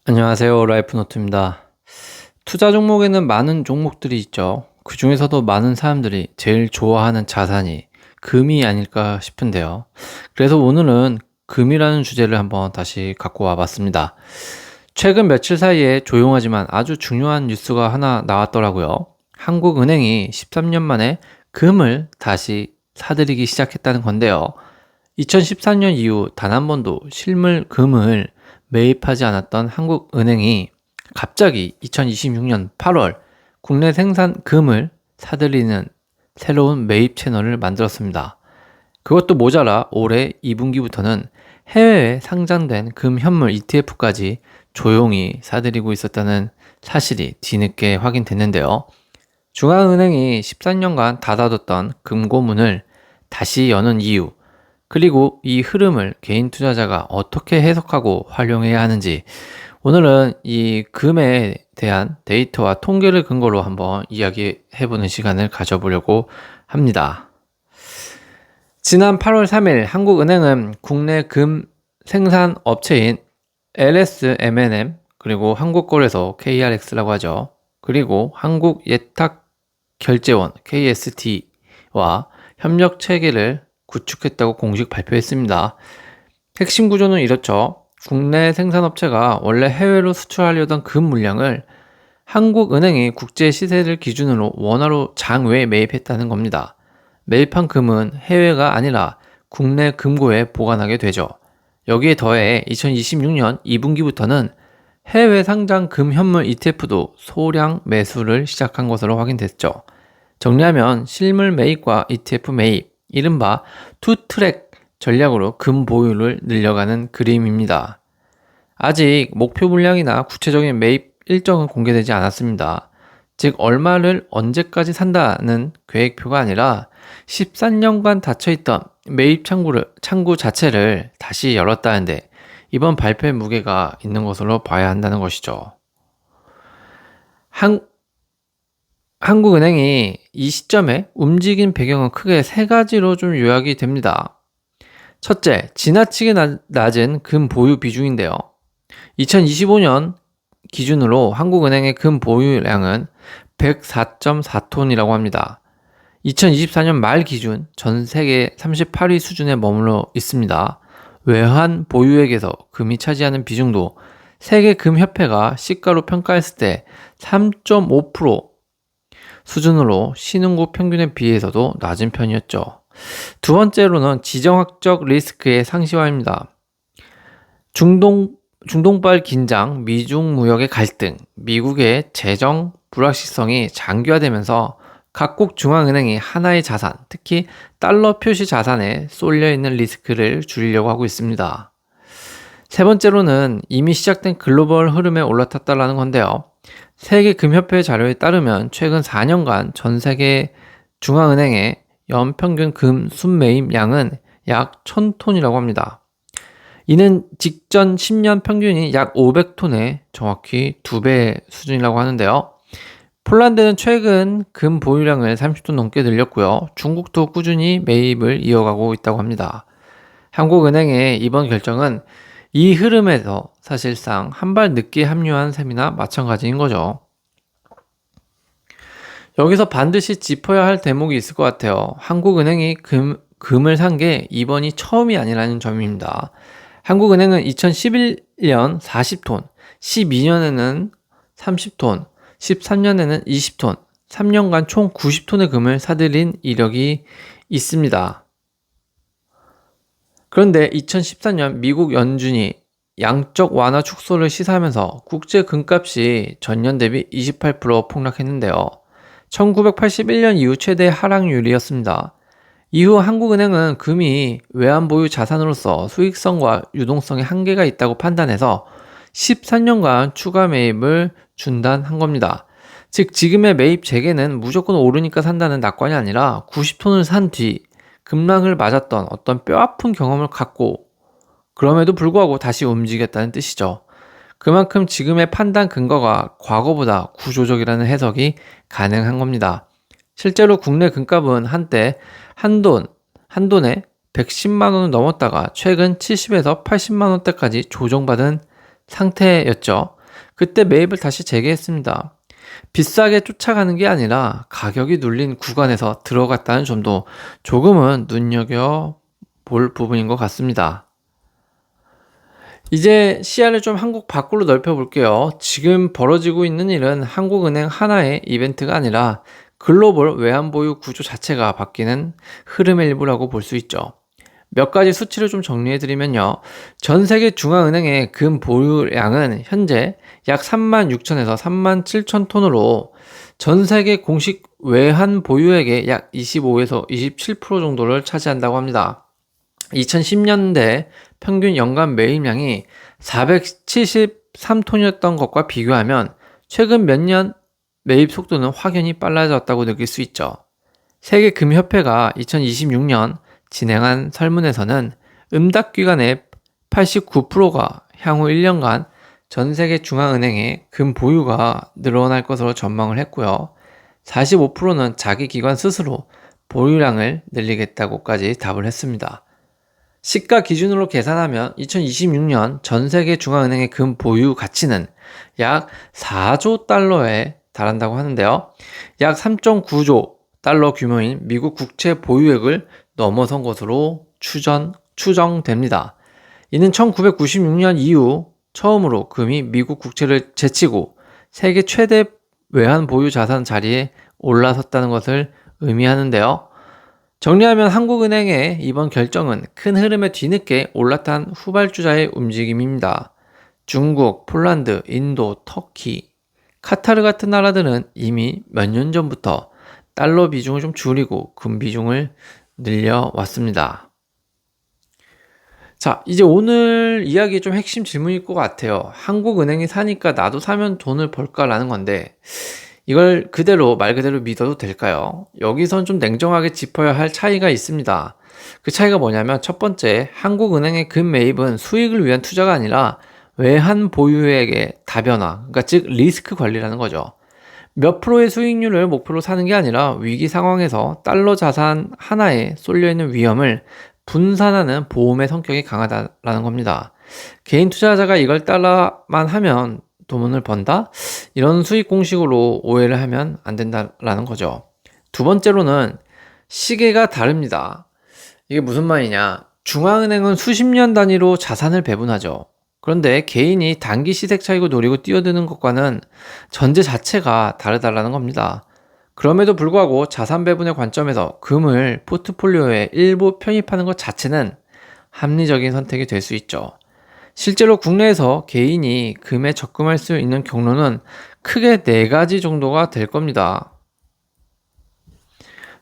안녕하세요. 라이프노트입니다. 투자 종목에는 많은 종목들이 있죠. 그 중에서도 많은 사람들이 제일 좋아하는 자산이 금이 아닐까 싶은데요. 그래서 오늘은 금이라는 주제를 한번 다시 갖고 와봤습니다. 최근 며칠 사이에 조용하지만 아주 중요한 뉴스가 하나 나왔더라고요. 한국은행이 13년 만에 금을 다시 사들이기 시작했다는 건데요. 2014년 이후 단 한 번도 실물 금을 매입하지 않았던 한국은행이 갑자기 2026년 8월 국내 생산 금을 사들이는 새로운 매입 채널을 만들었습니다. 그것도 모자라 올해 2분기부터는 해외에 상장된 금 현물 ETF까지 조용히 사들이고 있었다는 사실이 뒤늦게 확인됐는데요. 중앙은행이 14년간 닫아뒀던 금고문을 다시 여는 이유, 그리고 이 흐름을 개인 투자자가 어떻게 해석하고 활용해야 하는지 오늘은 이 금에 대한 데이터와 통계를 근거로 한번 이야기해보는 시간을 가져보려고 합니다. 지난 8월 3일 한국은행은 국내 금 생산 업체인 LSMNM 그리고 한국거래소 KRX라고 하죠. 그리고 한국예탁결제원 KST와 협력 체계를 구축했다고 공식 발표했습니다. 핵심 구조는 이렇죠. 국내 생산업체가 원래 해외로 수출하려던 금 물량을 한국은행이 국제 시세를 기준으로 원화로 장외 매입했다는 겁니다. 매입한 금은 해외가 아니라 국내 금고에 보관하게 되죠. 여기에 더해 2026년 2분기부터는 해외 상장 금 현물 ETF도 소량 매수를 시작한 것으로 확인됐죠. 정리하면 실물 매입과 ETF 매입, 이른바 투트랙 전략으로 금 보유를 늘려가는 그림입니다. 아직 목표 물량이나 구체적인 매입 일정은 공개되지 않았습니다. 즉 얼마를 언제까지 산다는 계획표가 아니라 13년간 닫혀있던 매입 창구 자체를 다시 열었다는데 이번 발표의 무게가 있는 것으로 봐야 한다는 것이죠. 한국은행이 이 시점에 움직인 배경은 크게 세 가지로 좀 요약이 됩니다. 첫째, 지나치게 낮은 금 보유 비중인데요. 2025년 기준으로 한국은행의 금 보유량은 104.4톤이라고 합니다. 2024년 말 기준 전 세계 38위 수준에 머물러 있습니다. 외환 보유액에서 금이 차지하는 비중도 세계 금협회가 시가로 평가했을 때 3.5% 수준으로 신흥국 평균에 비해서도 낮은 편이었죠. 두 번째로는 지정학적 리스크의 상시화입니다. 중동발 긴장, 미중 무역의 갈등, 미국의 재정 불확실성이 장기화되면서 각국 중앙은행이 하나의 자산, 특히 달러 표시 자산에 쏠려 있는 리스크를 줄이려고 하고 있습니다. 세 번째로는 이미 시작된 글로벌 흐름에 올라탔다는 건데요. 세계금협회 자료에 따르면 최근 4년간 전 세계 중앙은행의 연평균 금 순매입 양은 약 1000톤이라고 합니다. 이는 직전 10년 평균이 약 500톤의 정확히 2배 수준이라고 하는데요. 폴란드는 최근 금 보유량을 30톤 넘게 늘렸고요. 중국도 꾸준히 매입을 이어가고 있다고 합니다. 한국은행의 이번 결정은 이 흐름에서 사실상 한 발 늦게 합류한 셈이나 마찬가지인 거죠. 여기서 반드시 짚어야 할 대목이 있을 것 같아요. 한국은행이 금을 산 게 이번이 처음이 아니라는 점입니다. 한국은행은 2011년 40톤, 12년에는 30톤, 13년에는 20톤, 3년간 총 90톤의 금을 사들인 이력이 있습니다. 그런데 2014년 미국 연준이 양적 완화 축소를 시사하면서 국제 금값이 전년 대비 28% 폭락했는데요. 1981년 이후 최대 하락률이었습니다. 이후 한국은행은 금이 외환보유 자산으로서 수익성과 유동성에 한계가 있다고 판단해서 13년간 추가 매입을 중단한 겁니다. 즉 지금의 매입 재개는 무조건 오르니까 산다는 낙관이 아니라 90톤을 산 뒤 급락을 맞았던 어떤 뼈아픈 경험을 갖고 그럼에도 불구하고 다시 움직였다는 뜻이죠. 그만큼 지금의 판단 근거가 과거보다 구조적이라는 해석이 가능한 겁니다. 실제로 국내 금값은 한때 한돈에 110만 원을 넘었다가 최근 70에서 80만 원대까지 조정받은 상태였죠. 그때 매입을 다시 재개했습니다. 비싸게 쫓아가는 게 아니라 가격이 눌린 구간에서 들어갔다는 점도 조금은 눈여겨볼 부분인 것 같습니다. 이제 시야를 좀 한국 밖으로 넓혀볼게요. 지금 벌어지고 있는 일은 한국은행 하나의 이벤트가 아니라 글로벌 외환보유 구조 자체가 바뀌는 흐름의 일부라고 볼 수 있죠. 몇 가지 수치를 좀 정리해드리면요. 전 세계 중앙은행의 금 보유량은 현재 약 36,000에서 37,000톤으로 전 세계 공식 외환 보유액의 약 25에서 27% 정도를 차지한다고 합니다. 2010년대 평균 연간 매입량이 473톤이었던 것과 비교하면 최근 몇 년 매입 속도는 확연히 빨라졌다고 느낄 수 있죠. 세계금협회가 2026년 진행한 설문에서는 음닥기관의 89%가 향후 1년간 전 세계 중앙은행의 금 보유가 늘어날 것으로 전망을 했고요. 45%는 자기 기관 스스로 보유량을 늘리겠다고까지 답을 했습니다. 시가 기준으로 계산하면 2026년 전 세계 중앙은행의 금 보유 가치는 약 4조 달러에 달한다고 하는데요. 약 3.9조 달러 규모인 미국 국채 보유액을 넘어선 것으로 추정됩니다. 이는 1996년 이후 처음으로 금이 미국 국채를 제치고 세계 최대 외환 보유 자산 자리에 올라섰다는 것을 의미하는데요. 정리하면 한국은행의 이번 결정은 큰 흐름에 뒤늦게 올라탄 후발주자의 움직임입니다. 중국, 폴란드, 인도, 터키, 카타르 같은 나라들은 이미 몇 년 전부터 달러 비중을 좀 줄이고 금 비중을 늘려왔습니다. 자, 이제 오늘 이야기의 좀 핵심 질문일 것 같아요. 한국은행이 사니까 나도 사면 돈을 벌까라는 건데 이걸 말 그대로 믿어도 될까요? 여기선 좀 냉정하게 짚어야 할 차이가 있습니다. 그 차이가 뭐냐면 첫 번째, 한국은행의 금 매입은 수익을 위한 투자가 아니라 외환 보유액의 다변화, 그러니까 즉 리스크 관리라는 거죠. 몇 프로의 수익률을 목표로 사는 게 아니라 위기 상황에서 달러 자산 하나에 쏠려있는 위험을 분산하는 보험의 성격이 강하다라는 겁니다. 개인 투자자가 이걸 따라만 하면 돈을 번다? 이런 수익 공식으로 오해를 하면 안 된다라는 거죠. 두 번째로는 시계가 다릅니다. 이게 무슨 말이냐? 중앙은행은 수십 년 단위로 자산을 배분하죠. 그런데 개인이 단기 시색 차익을 노리고 뛰어드는 것과는 전제 자체가 다르다라는 겁니다. 그럼에도 불구하고 자산 배분의 관점에서 금을 포트폴리오에 일부 편입하는 것 자체는 합리적인 선택이 될 수 있죠. 실제로 국내에서 개인이 금에 적금할 수 있는 경로는 크게 4가지 정도가 될 겁니다.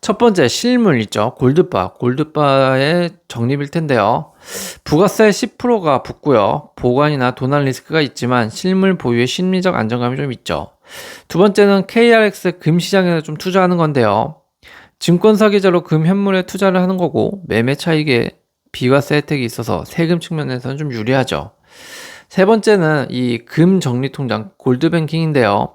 첫 번째, 실물 있죠. 골드바의 적립일 텐데요. 부가세 10%가 붙고요. 보관이나 도난 리스크가 있지만 실물 보유의 심리적 안정감이 좀 있죠. 두 번째는 KRX 금 시장에서 좀 투자하는 건데요. 증권사 계좌로 금 현물에 투자를 하는 거고 매매 차익에 비과세 혜택이 있어서 세금 측면에서는 좀 유리하죠. 세 번째는 이 금 적립 통장 골드뱅킹인데요.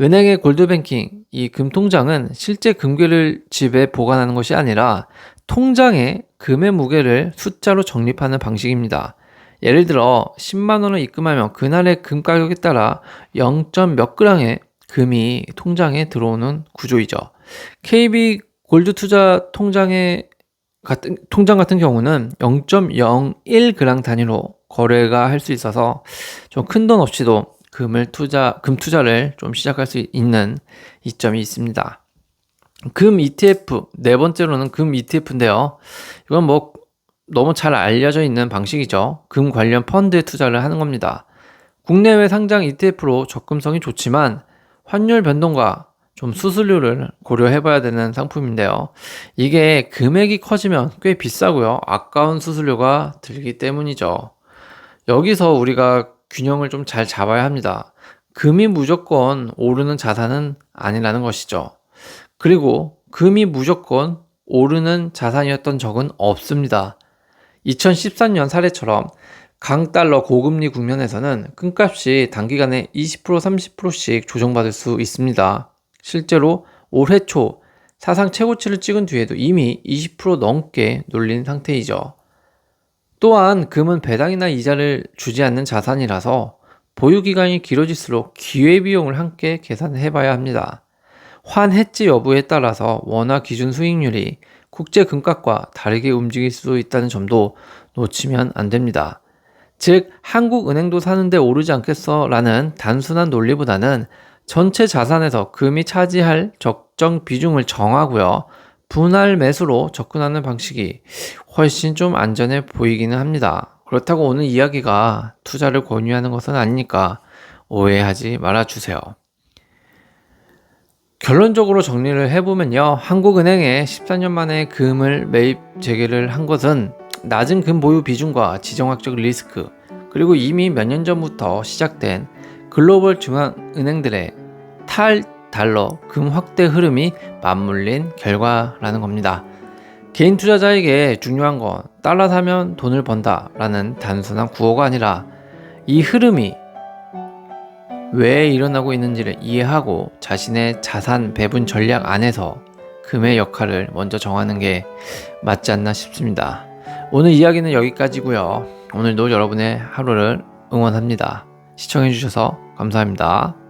은행의 골드뱅킹, 이 금통장은 실제 금괴를 집에 보관하는 것이 아니라 통장에 금의 무게를 숫자로 적립하는 방식입니다. 예를 들어 10만 원을 입금하면 그날의 금 가격에 따라 0. 몇 g의 금이 통장에 들어오는 구조이죠. KB 골드 투자 통장 같은 경우는 0.01g 단위로 거래가 할 수 있어서 좀 큰 돈 없이도 금 투자를 좀 시작할 수 있는 이점이 있습니다. 금 ETF, 네 번째로는 금 ETF인데요. 이건 너무 잘 알려져 있는 방식이죠. 금 관련 펀드에 투자를 하는 겁니다. 국내외 상장 ETF로 접근성이 좋지만 환율 변동과 좀 수수료를 고려해봐야 되는 상품인데요. 이게 금액이 커지면 꽤 비싸고요. 아까운 수수료가 들기 때문이죠. 여기서 우리가 균형을 좀 잘 잡아야 합니다. 금이 무조건 오르는 자산은 아니라는 것이죠. 그리고 금이 무조건 오르는 자산이었던 적은 없습니다. 2013년 사례처럼 강달러 고금리 국면에서는 금값이 단기간에 20% 30%씩 조정받을 수 있습니다. 실제로 올해 초 사상 최고치를 찍은 뒤에도 이미 20% 넘게 눌린 상태이죠. 또한 금은 배당이나 이자를 주지 않는 자산이라서 보유기간이 길어질수록 기회비용을 함께 계산해 봐야 합니다. 환해지 여부에 따라서 원화 기준 수익률이 국제 금값과 다르게 움직일 수 있다는 점도 놓치면 안 됩니다. 즉, 한국은행도 사는데 오르지 않겠어 라는 단순한 논리보다는 전체 자산에서 금이 차지할 적정 비중을 정하고요. 분할 매수로 접근하는 방식이 훨씬 좀 안전해 보이기는 합니다. 그렇다고 오늘 이야기가 투자를 권유하는 것은 아니니까 오해하지 말아주세요. 결론적으로 정리를 해보면요. 한국은행에 14년 만에 금을 매입 재개를 한 것은 낮은 금 보유 비중과 지정학적 리스크, 그리고 이미 몇 년 전부터 시작된 글로벌 중앙은행들의 탈달러 금 확대 흐름이 맞물린 결과라는 겁니다. 개인 투자자에게 중요한 건 달러 사면 돈을 번다 라는 단순한 구호가 아니라 이 흐름이 왜 일어나고 있는지를 이해하고 자신의 자산 배분 전략 안에서 금의 역할을 먼저 정하는 게 맞지 않나 싶습니다. 오늘 이야기는 여기까지고요. 오늘도 여러분의 하루를 응원합니다. 시청해주셔서 감사합니다.